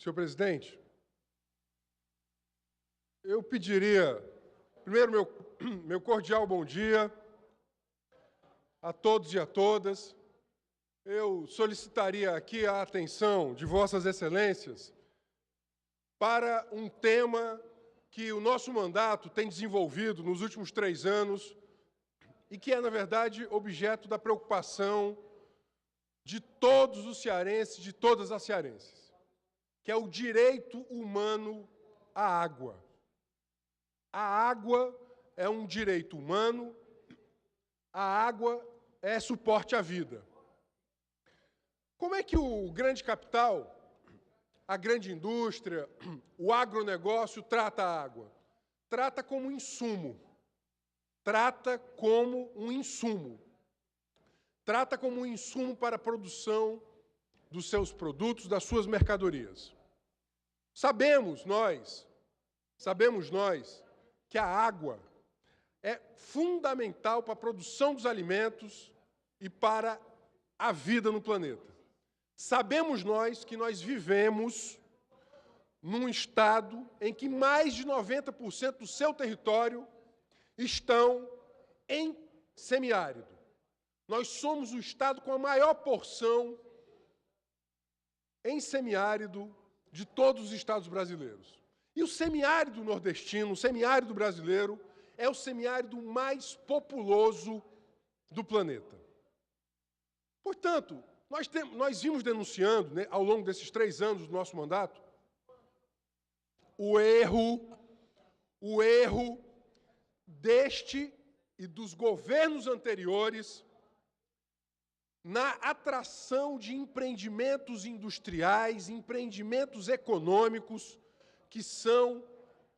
Senhor presidente, eu pediria, primeiro, meu cordial bom dia a todos e a todas. Eu solicitaria aqui a atenção de Vossas Excelências para um tema que o nosso mandato tem desenvolvido nos últimos 3 anos e que é, na verdade, objeto da preocupação de todos os cearenses, de todas as cearenses, que é o direito humano à água. A água é um direito humano, a água é suporte à vida. Como é que o grande capital, a grande indústria, o agronegócio trata a água? Trata como um insumo. Trata como um insumo. Trata como um insumo para a produção dos seus produtos, das suas mercadorias. Sabemos nós que a água é fundamental para a produção dos alimentos e para a vida no planeta. Sabemos nós que nós vivemos num estado em que mais de 90% do seu território estão em semiárido. Nós somos o estado com a maior porção em semiárido de todos os estados brasileiros. E o semiárido nordestino, o semiárido brasileiro, é o semiárido mais populoso do planeta. Portanto, nós vimos denunciando, né, ao longo desses 3 anos do nosso mandato, o erro deste e dos governos anteriores na atração de empreendimentos industriais, empreendimentos econômicos que são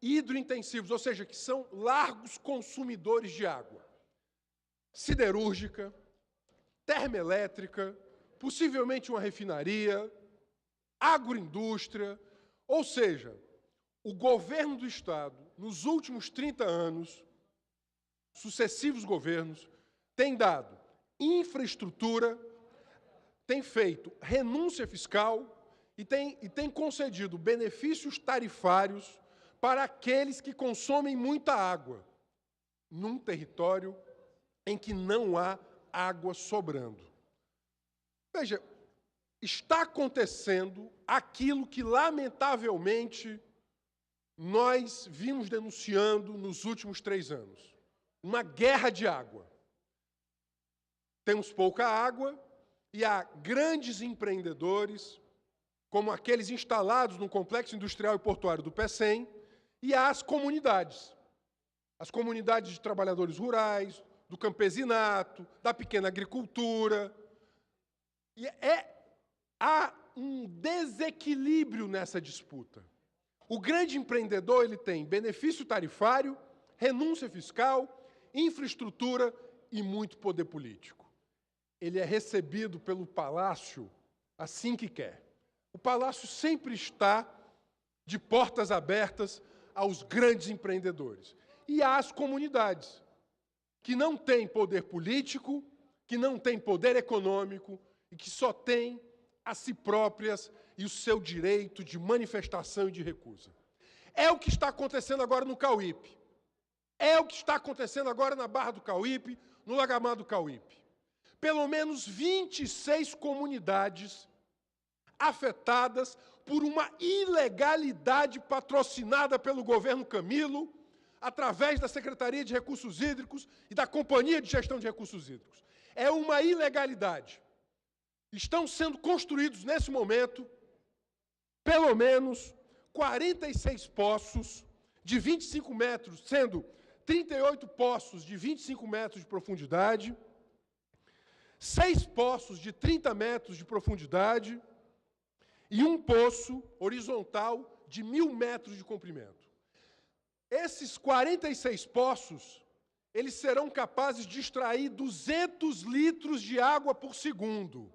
hidrointensivos, ou seja, que são largos consumidores de água. Siderúrgica, termoelétrica, possivelmente uma refinaria, agroindústria, ou seja, o governo do Estado, nos últimos 30 anos, sucessivos governos, tem dado infraestrutura, tem feito renúncia fiscal e tem concedido benefícios tarifários para aqueles que consomem muita água, num território em que não há água sobrando. Veja, está acontecendo aquilo que, lamentavelmente, nós vimos denunciando nos últimos 3 anos. Uma guerra de água. Temos pouca água e há grandes empreendedores, como aqueles instalados no Complexo Industrial e Portuário do Pecém, e há as comunidades de trabalhadores rurais, do campesinato, da pequena agricultura. E há um desequilíbrio nessa disputa. O grande empreendedor ele tem benefício tarifário, renúncia fiscal, infraestrutura e muito poder político. Ele é recebido pelo palácio assim que quer. O palácio sempre está de portas abertas aos grandes empreendedores. E há as comunidades, que não têm poder político, que não têm poder econômico e que só têm a si próprias e o seu direito de manifestação e de recusa. É o que está acontecendo agora no Cauípe. É o que está acontecendo agora na Barra do Cauípe, no Lagamar do Cauípe. Pelo menos 26 comunidades afetadas por uma ilegalidade patrocinada pelo governo Camilo, através da Secretaria de Recursos Hídricos e da Companhia de Gestão de Recursos Hídricos. É uma ilegalidade. Estão sendo construídos, nesse momento, pelo menos 46 poços de 25 metros, sendo 38 poços de 25 metros de profundidade, 6 poços de 30 metros de profundidade e um poço horizontal de 1.000 metros de comprimento. Esses 46 poços, eles serão capazes de extrair 200 litros de água por segundo.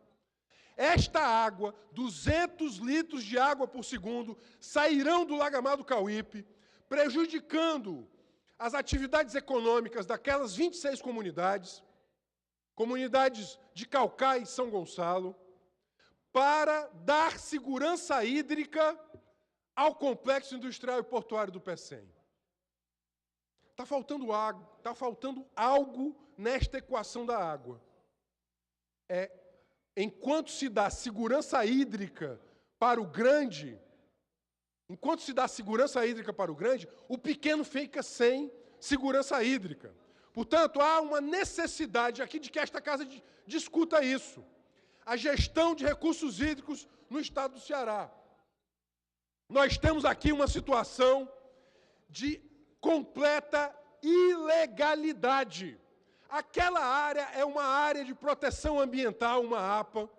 Esta água, 200 litros de água por segundo, sairão do Lagamar do Cauípe, prejudicando as atividades econômicas daquelas 26 comunidades, comunidades de Caucá e São Gonçalo, para dar segurança hídrica ao complexo industrial e portuário do Pecém. Está faltando algo nesta equação da água. Enquanto se dá segurança hídrica para o grande, o pequeno fica sem segurança hídrica. Portanto, há uma necessidade aqui de que esta casa discuta isso. A gestão de recursos hídricos no estado do Ceará. Nós temos aqui uma situação de completa ilegalidade. Aquela área é uma área de proteção ambiental, uma APA.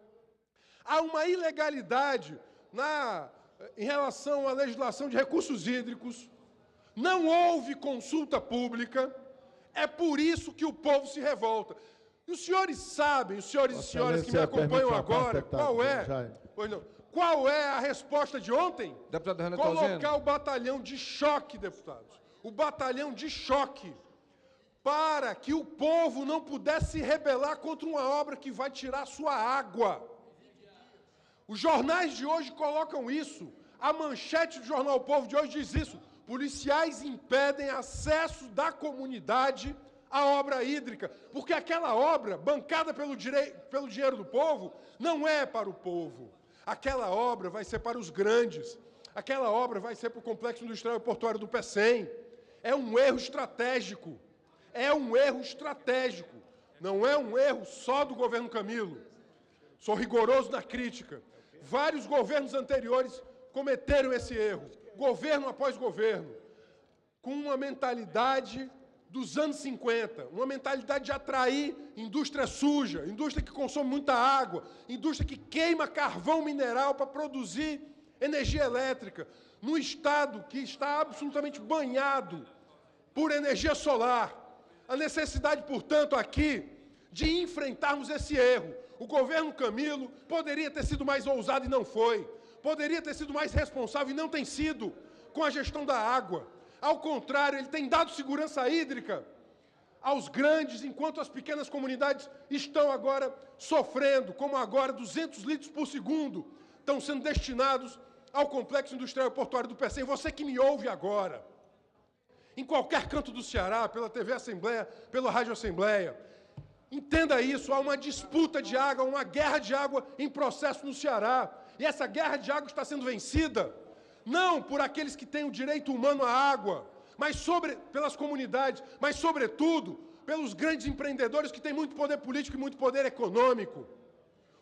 Há uma ilegalidade em relação à legislação de recursos hídricos. Não houve consulta pública. É por isso que o povo se revolta. E os senhores sabem, os senhores e senhoras que me acompanham agora, qual é a resposta de ontem? Deputado Renan Colocar o batalhão de choque, deputados. O batalhão de choque, para que o povo não pudesse se rebelar contra uma obra que vai tirar sua água. Os jornais de hoje colocam isso. A manchete do jornal O Povo de hoje diz isso. Policiais impedem acesso da comunidade à obra hídrica, porque aquela obra, bancada pelo dinheiro do povo, não é para o povo. Aquela obra vai ser para os grandes. Aquela obra vai ser para o Complexo Industrial e Portuário do Pecém. É um erro estratégico. É um erro estratégico. Não é um erro só do governo Camilo. Sou rigoroso na crítica. Vários governos anteriores cometeram esse erro. Governo após governo. Com uma mentalidade dos anos 50. Uma mentalidade de atrair indústria suja, indústria que consome muita água, indústria que queima carvão mineral para produzir energia elétrica, num estado que está absolutamente banhado por energia solar. A necessidade, portanto, aqui, de enfrentarmos esse erro. O governo Camilo poderia ter sido mais ousado e não foi. Poderia ter sido mais responsável e não tem sido com a gestão da água. Ao contrário, ele tem dado segurança hídrica aos grandes, enquanto as pequenas comunidades estão agora sofrendo, como agora 200 litros por segundo estão sendo destinados ao Complexo Industrial e Portuário do Pecém. Você que me ouve agora, em qualquer canto do Ceará, pela TV Assembleia, pela Rádio Assembleia, entenda isso, há uma disputa de água, uma guerra de água em processo no Ceará. E essa guerra de água está sendo vencida, não por aqueles que têm o direito humano à água, mas pelas comunidades, mas, sobretudo, pelos grandes empreendedores que têm muito poder político e muito poder econômico.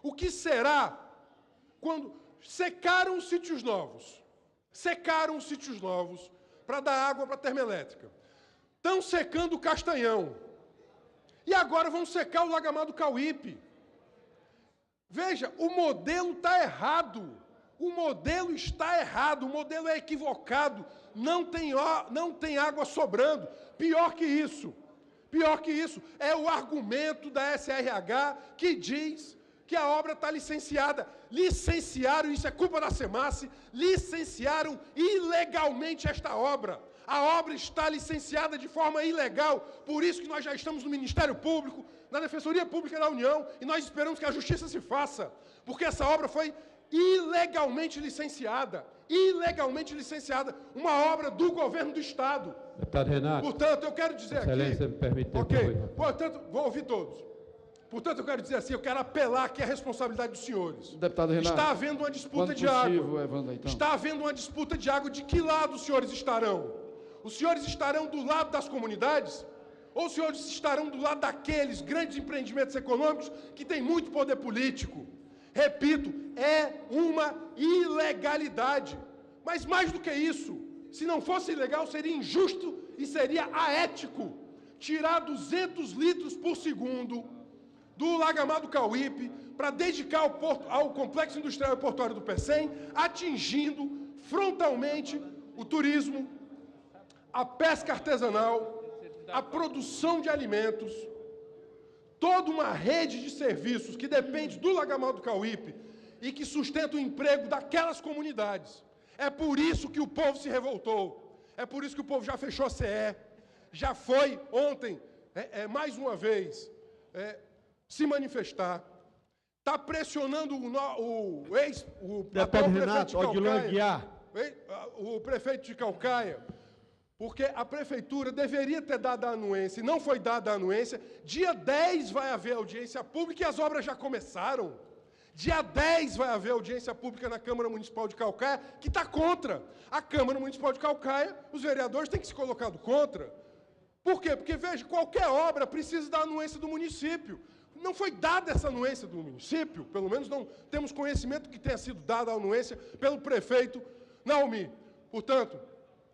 O que será quando secaram os sítios novos para dar água para a termoelétrica? Estão secando o Castanhão. E agora vão secar o Lagamar Cauípe. Veja, o modelo está errado. O modelo está errado, o modelo é equivocado. Não tem água sobrando. Pior que isso, é o argumento da SRH que diz que a obra está licenciada. Licenciaram, isso é culpa da SEMASSE, licenciaram ilegalmente esta obra. A obra está licenciada de forma ilegal, por isso que nós já estamos no Ministério Público, na Defensoria Pública da União, e nós esperamos que a Justiça se faça, porque essa obra foi ilegalmente licenciada, uma obra do governo do Estado. Deputado Renato. Portanto, eu quero dizer Excelência, aqui... me permite... Portanto, vou ouvir todos. Portanto, eu quero dizer assim, eu quero apelar aqui à responsabilidade dos senhores. Deputado Renato, está havendo uma disputa de água. Evandro, então. Está havendo uma disputa de água. De que lado os senhores estarão? Os senhores estarão do lado das comunidades? Ou os senhores estarão do lado daqueles grandes empreendimentos econômicos que têm muito poder político? Repito, é uma ilegalidade. Mas mais do que isso, se não fosse ilegal, seria injusto e seria aético tirar 200 litros por segundo do Lagamar Cauípe para dedicar ao Complexo Industrial e Portuário do Pecém, atingindo frontalmente o turismo, a pesca artesanal, a produção de alimentos, toda uma rede de serviços que depende do Lagamar Cauípe e que sustenta o emprego daquelas comunidades. É por isso que o povo se revoltou, é por isso que o povo já fechou a CE, já foi ontem, mais uma vez, se manifestar, está pressionando o deputado Renato, Odilon Aguiar. o prefeito de Caucaia, porque a prefeitura deveria ter dado a anuência, e não foi dada a anuência. Dia 10 vai haver audiência pública e as obras já começaram. Dia 10 vai haver audiência pública na Câmara Municipal de Caucaia, que está contra. A Câmara Municipal de Caucaia, os vereadores têm que se colocar do contra. Por quê? Porque, veja, qualquer obra precisa da anuência do município. Não foi dada essa anuência do município, pelo menos não temos conhecimento que tenha sido dada a anuência pelo prefeito Naumi. Portanto,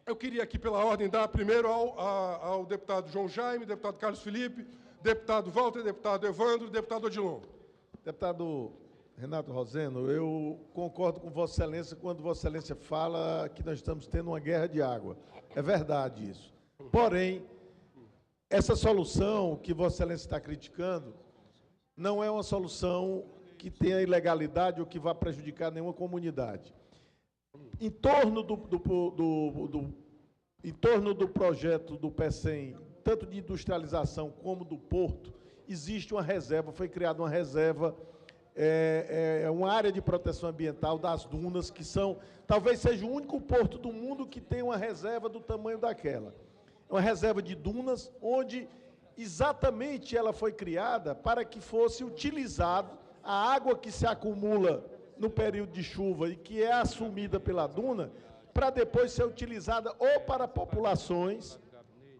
eu queria aqui, pela ordem, dar primeiro ao deputado João Jaime, deputado Carlos Felipe, deputado Walter, deputado Evandro, deputado Odilon. Deputado Renato Roseno, eu concordo com Vossa Excelência quando Vossa Excelência fala que nós estamos tendo uma guerra de água. É verdade isso. Porém, essa solução que Vossa Excelência está criticando não é uma solução que tenha ilegalidade ou que vá prejudicar nenhuma comunidade. Em torno do projeto do PECEM, tanto de industrialização como do porto, existe uma reserva, foi criada uma reserva, uma área de proteção ambiental das dunas, que talvez seja o único porto do mundo que tem uma reserva do tamanho daquela. Uma reserva de dunas, onde exatamente ela foi criada para que fosse utilizado a água que se acumula no período de chuva e que é assumida pela duna, para depois ser utilizada ou para populações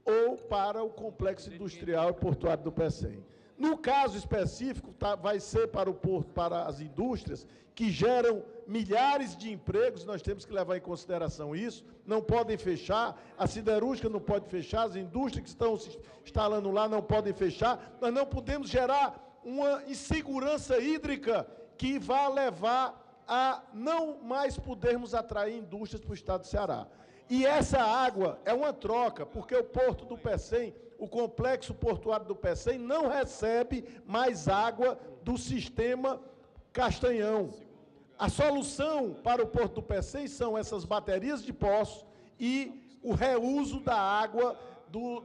ou para o complexo industrial e portuário do PECEM. No caso específico, vai ser para o porto, para as indústrias, que geram milhares de empregos, nós temos que levar em consideração isso, não podem fechar, a siderúrgica não pode fechar, as indústrias que estão se instalando lá não podem fechar, nós não podemos gerar uma insegurança hídrica que vá levar a não mais podermos atrair indústrias para o estado do Ceará. E essa água é uma troca, porque o porto do PECEM, o complexo portuário do PECEM, não recebe mais água do sistema Castanhão. A solução para o porto do PECEM são essas baterias de poços e o reuso da água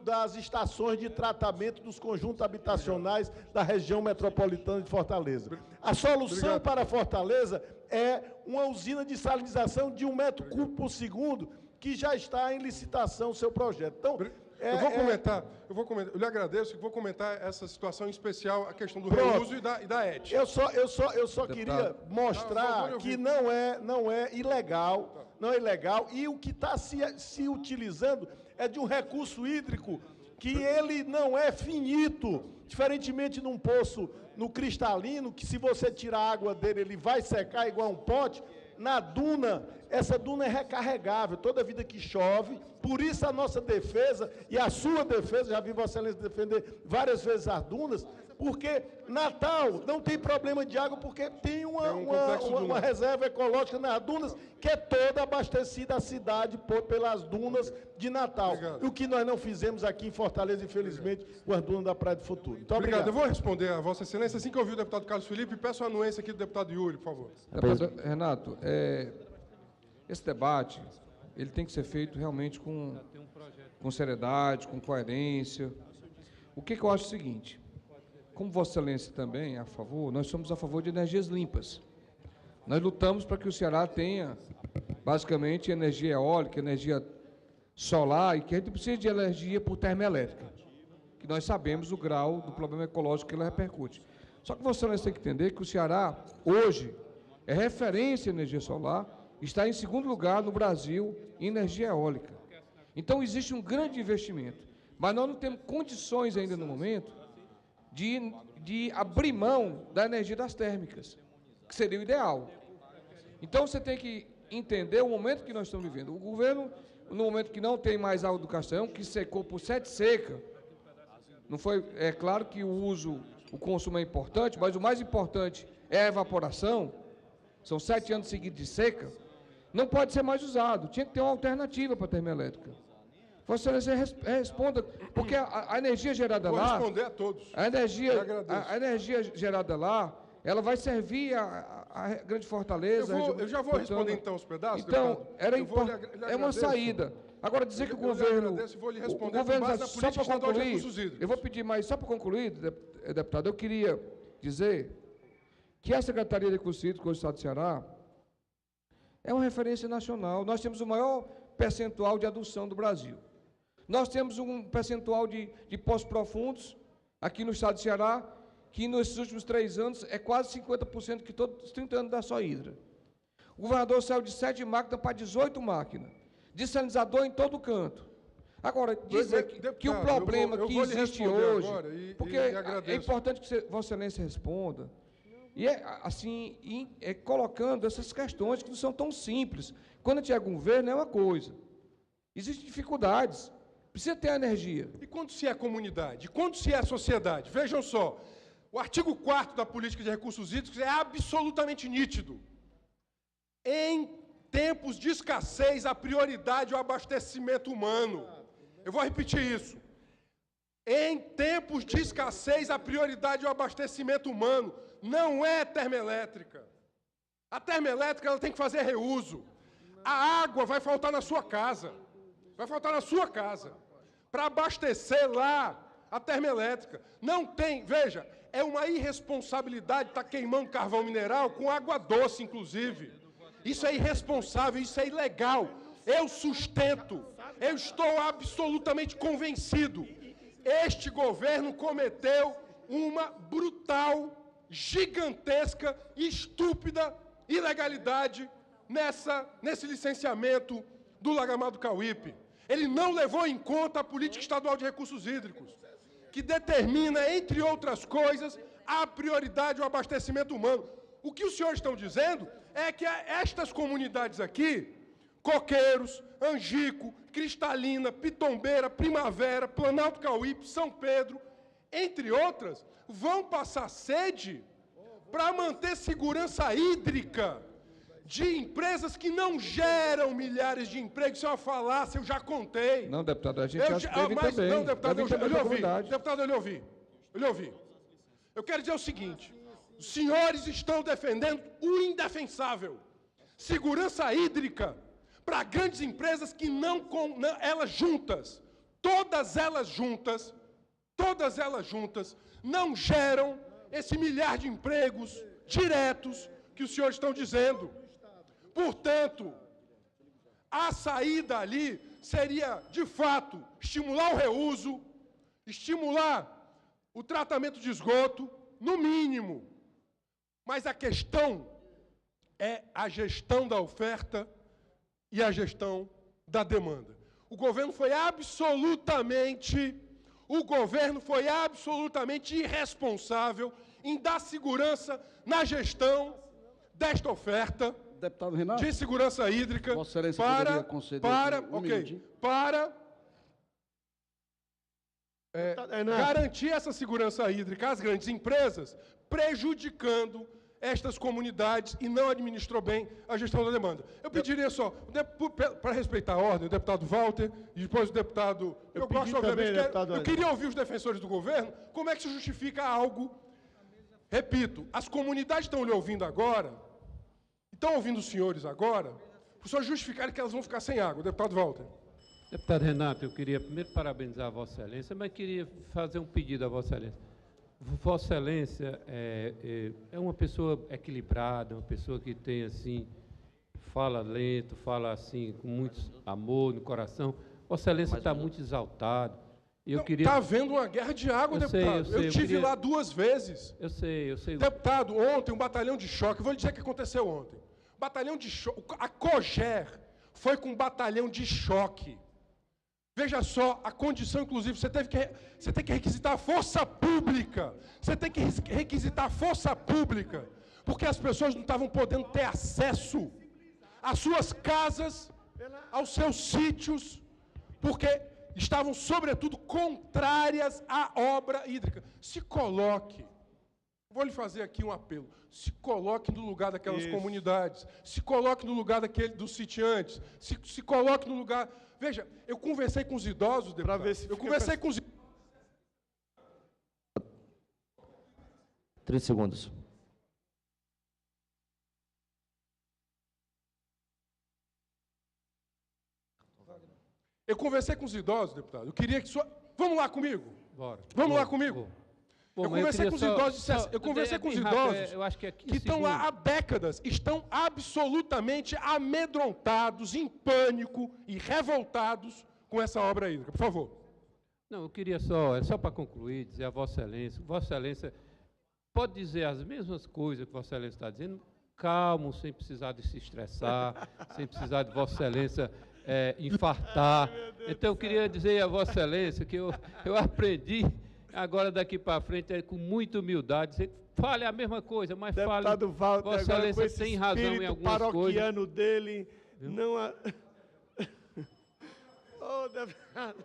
das estações de tratamento dos conjuntos habitacionais da região metropolitana de Fortaleza. A solução para Fortaleza é uma usina de salinização de 1 metro cúbico por segundo, que já está em licitação o seu projeto. Então, eu lhe agradeço, vou comentar essa situação em especial, a questão do reuso e da ética. Eu só queria mostrar que não é ilegal, e o que está se utilizando é de um recurso hídrico que ele não é finito, diferentemente de um poço no cristalino, que se você tirar a água dele, ele vai secar igual um pote. Na duna, essa duna é recarregável, toda vida que chove, por isso a nossa defesa, e a sua defesa, já vi Vossa Excelência defender várias vezes as dunas, porque Natal não tem problema de água, porque tem uma reserva ecológica nas dunas, que é toda abastecida a cidade pelas dunas de Natal. Obrigado. O que nós não fizemos aqui em Fortaleza, infelizmente, com as dunas da Praia do Futuro. Muito obrigado. Eu vou responder a Vossa Excelência, assim que eu ouvir o deputado Carlos Felipe, peço a anuência aqui do deputado Yuri, por favor. Deputado Renato, esse debate, ele tem que ser feito realmente com seriedade, com coerência. O que eu acho é o seguinte: como Vossa Excelência também é a favor, nós somos a favor de energias limpas. Nós lutamos para que o Ceará tenha, basicamente, energia eólica, energia solar, e que a gente precisa de energia por termoelétrica, que nós sabemos o grau do problema ecológico que ela repercute. Só que Vossa Excelência tem que entender que o Ceará, hoje, é referência em energia solar, está em segundo lugar no Brasil em energia eólica. Então, existe um grande investimento, mas nós não temos condições ainda no momento de abrir mão da energia das térmicas, que seria o ideal. Então, você tem que entender o momento que nós estamos vivendo. O governo, no momento que não tem mais água do Castanhão, que secou por 7 secas, não foi, é claro que o consumo é importante, mas o mais importante é a evaporação, são 7 anos seguidos de seca, não pode ser mais usado, tinha que ter uma alternativa para a termoelétrica. Vossa Excelência responda, porque a energia gerada lá... Vou responder a todos. A energia gerada lá, ela vai servir a Grande Fortaleza... Eu já vou responder, então, os pedaços, então, é uma saída. Agora, dizer que o governo... Vou lhe responder o governo, só para concluir, eu vou pedir mais, só para concluir, deputado, eu queria dizer que a Secretaria de Recursos Hídricos do Estado do Ceará, é uma referência nacional. Nós temos o maior percentual de adução do Brasil. Nós temos um percentual de poços profundos, aqui no estado de Ceará, que nesses últimos 3 anos é quase 50% que todos os 30 anos da só hidra. O governador saiu de 7 máquinas para 18 máquinas. Desalinizador em todo canto. Agora, dizer que o problema que existe hoje, porque é importante que Vossa Excelência responda, e assim, colocando essas questões que não são tão simples. Quando a gente é governo, é uma coisa. Existem dificuldades. Precisa ter energia. E quando se é comunidade? Quando se é sociedade? Vejam só, o artigo 4º da Política de Recursos Hídricos é absolutamente nítido. Em tempos de escassez, a prioridade é o abastecimento humano. Eu vou repetir isso. Em tempos de escassez, a prioridade é o abastecimento humano. Não é termoelétrica. A termoelétrica ela tem que fazer reuso. A água vai faltar na sua casa. Vai faltar na sua casa. Para abastecer lá a termoelétrica. Não tem, veja, é uma irresponsabilidade estar queimando carvão mineral com água doce, inclusive. Isso é irresponsável, isso é ilegal. Eu sustento, eu estou absolutamente convencido. Este governo cometeu uma brutal, gigantesca e estúpida ilegalidade nesse licenciamento do Lagamar do Cauípe. Ele não levou em conta a política estadual de recursos hídricos, que determina, entre outras coisas, a prioridade ao abastecimento humano. O que os senhores estão dizendo é que estas comunidades aqui, Coqueiros, Angico, Cristalina, Pitombeira, Primavera, Planalto Cauípe, São Pedro, entre outras, vão passar sede para manter segurança hídrica de empresas que não geram milhares de empregos. Isso é uma falácia, eu já contei. Não, deputado, a gente já teve também. Não, deputado, eu lhe ouvi. Deputado, eu lhe ouvi. Eu quero dizer o seguinte, os senhores estão defendendo o indefensável. Segurança hídrica para grandes empresas que elas juntas, todas elas juntas, não geram esse milhar de empregos diretos que os senhores estão dizendo. Portanto, a saída ali seria, de fato, estimular o reuso, estimular o tratamento de esgoto, no mínimo. Mas a questão é a gestão da oferta e a gestão da demanda. O governo foi absolutamente irresponsável em dar segurança na gestão desta oferta. Deputado Renato, de segurança hídrica garantir essa segurança hídrica às grandes empresas, prejudicando estas comunidades e não administrou bem a gestão da demanda. Eu pediria só, para respeitar a ordem, o deputado Walter e depois o deputado... Eu queria ouvir os defensores do governo, como é que se justifica algo... Repito, as comunidades estão lhe ouvindo agora, estão ouvindo os senhores agora, para os senhores justificarem que elas vão ficar sem água. Deputado Walter. Deputado Renato, eu queria primeiro parabenizar a Vossa Excelência, mas queria fazer um pedido a Vossa Excelência. Vossa Excelência é uma pessoa equilibrada, uma pessoa que tem, assim, fala lento, fala, assim, com muito amor no coração. Vossa Excelência está muito exaltado. Está havendo uma guerra de água, deputado. Eu estive lá 2 vezes. Eu sei. Deputado, ontem, um batalhão de choque, vou lhe dizer o que aconteceu ontem. Batalhão de choque, a COGER foi com um batalhão de choque. Veja só, a condição, inclusive, você tem que requisitar a força pública. Você tem que requisitar a força pública, porque as pessoas não estavam podendo ter acesso às suas casas, aos seus sítios, porque estavam, sobretudo, contrárias à obra hídrica. Se coloque, vou lhe fazer aqui um apelo, se coloque no lugar daquelas comunidades, se coloque no lugar dos sitiantes, se coloque no lugar... Veja, eu conversei com os idosos, deputado, eu conversei com os... 30 segundos. Eu conversei com os idosos, deputado. Eu queria que... Vamos lá comigo? Bora. Vamos lá comigo? Bom, Eu mas conversei com os idosos, eu bem conversei com os rápido, idosos eu acho que é 15 que estão lá segundos. há décadas, estão absolutamente amedrontados, em pânico e revoltados com essa obra hídrica. Por favor. Não, eu queria só para concluir, dizer a Vossa Excelência pode dizer as mesmas coisas que Vossa Excelência está dizendo, calmo, sem precisar de se estressar, sem precisar de Vossa Excelência infartar. Então, eu queria dizer a Vossa Excelência que eu aprendi, agora daqui para frente, com muita humildade, dizer, fale a mesma coisa, mas Deputado fale, Walter, Vossa agora Excelência com esse tem razão em espírito algumas coisas. paroquiano dele, não há... Ô, deputado.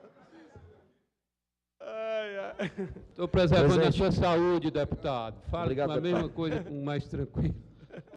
Ai, ai. Estou preservando Presidente. a sua saúde, deputado. Fale Obrigado, a mesma deputado. coisa, com mais tranquilo.